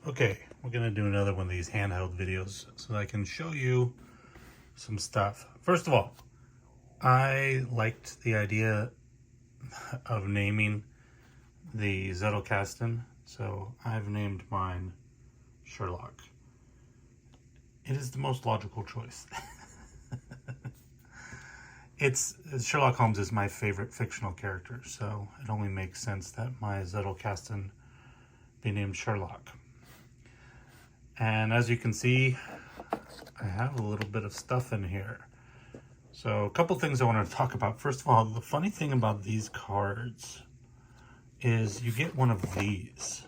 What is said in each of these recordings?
Okay, we're gonna do another one of these handheld videos so that I can show you some stuff. First of all, I liked the idea of naming the Zettlekasten, so I've named mine Sherlock. It is the most logical choice. Sherlock Holmes is my favorite fictional character, so it only makes sense that my Zettlekasten be named Sherlock. And as you can see, I have a little bit of stuff in here. So a couple things I want to talk about. First of all, the funny thing about these cards is you get one of these.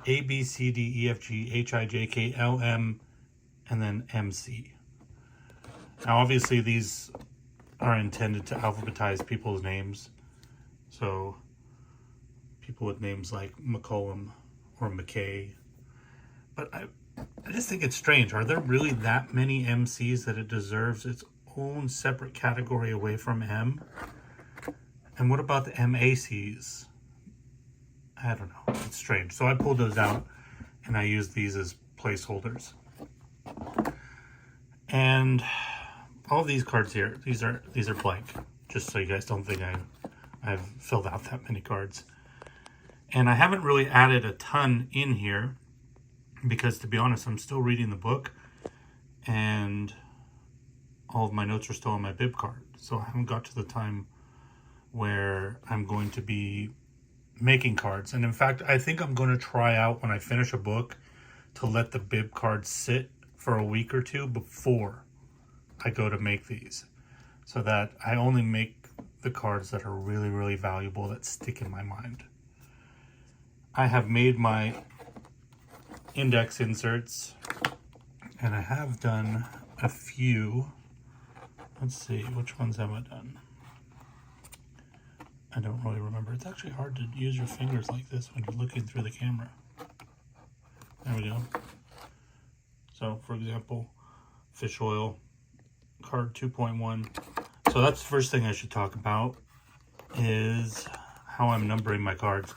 A, B, C, D, E, F, G, H, I, J, K, L, M, and then MC. Now obviously these are intended to alphabetize people's names. So people with names like McCollum or McKay. But I just think it's strange. Are there really that many MCs that it deserves its own separate category away from M? And what about the MACs? I don't know. It's strange. So I pulled those out and I used these as placeholders. And all these cards here, these are blank, just so you guys don't think I've filled out that many cards. And I haven't really added a ton in here because, to be honest, I'm still reading the book and all of my notes are still on my bib card. So I haven't got to the time where I'm going to be making cards. And in fact, I think I'm going to try out when I finish a book to let the bib cards sit for a week or two before I go to make these, so that I only make the cards that are really, really valuable, that stick in my mind. I have made my index inserts and I have done a few. Let's see, which ones have I done? I don't really remember. It's actually hard to use your fingers like this when you're looking through the camera. There we go. So, for example, fish oil, card 2.1. So that's the first thing I should talk about, is how I'm numbering my cards.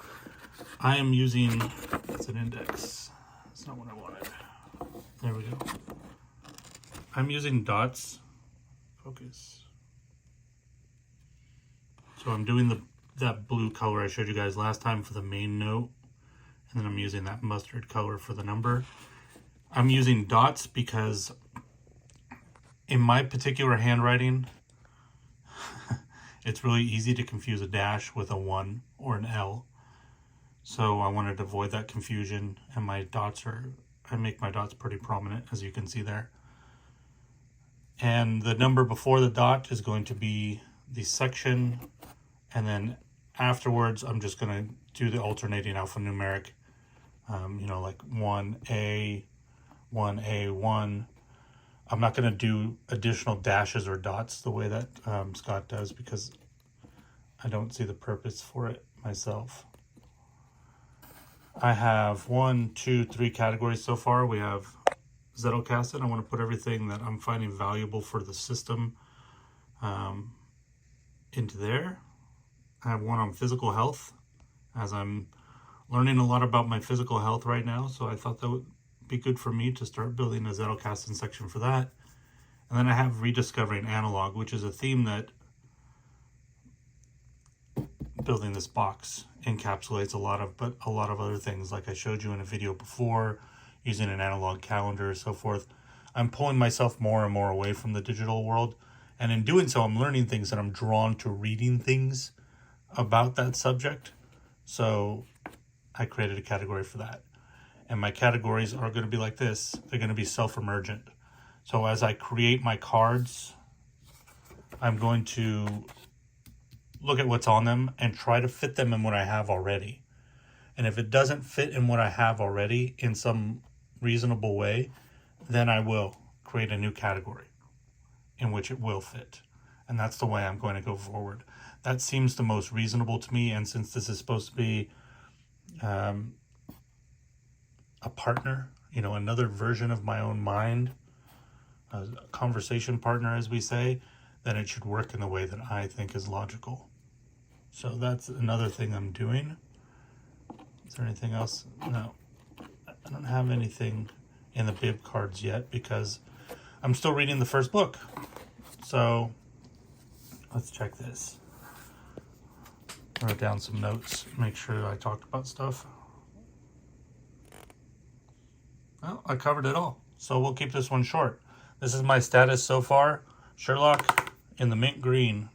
I am using, that's an index. That's not what I wanted. There we go. I'm using dots. Focus. So I'm doing that blue color I showed you guys last time for the main note, and then I'm using that mustard color for the number. I'm using dots because in my particular handwriting, it's really easy to confuse a dash with a 1 or an L. So I wanted to avoid that confusion, and I make my dots pretty prominent, as you can see there. And the number before the dot is going to be the section, and then afterwards I'm just going to do the alternating alphanumeric, like 1A, 1A, 1. I'm not going to do additional dashes or dots the way that Scott does, because I don't see the purpose for it myself. I have 3 categories so far. We have Zettlekasten. I want to put everything that I'm finding valuable for the system into there. I have one on physical health, as I'm learning a lot about my physical health right now, so I thought that would be good for me to start building a Zettlekasten section for that. And then I have rediscovering analog, which is a theme that building this box encapsulates a lot of other things, like I showed you in a video before, using an analog calendar, so forth. I'm pulling myself more and more away from the digital world, and in doing so I'm learning things that I'm drawn to reading things about that subject. So I created a category for that. And my categories are going to be like this. They're going to be self-emergent. So as I create my cards, I'm going to look at what's on them and try to fit them in what I have already. And if it doesn't fit in what I have already in some reasonable way, then I will create a new category in which it will fit. And that's the way I'm going to go forward. That seems the most reasonable to me. And since this is supposed to be a partner, another version of my own mind, a conversation partner, as we say, then it should work in the way that I think is logical. So that's another thing I'm doing. there anything else? No. I don't have anything in the bib cards yet because I'm still reading the first book. So let's check this. Wrote down some notes, make sure I talked about stuff. Well, I covered it all. So we'll keep this one short. This is my status so far. Sherlock in the mint green.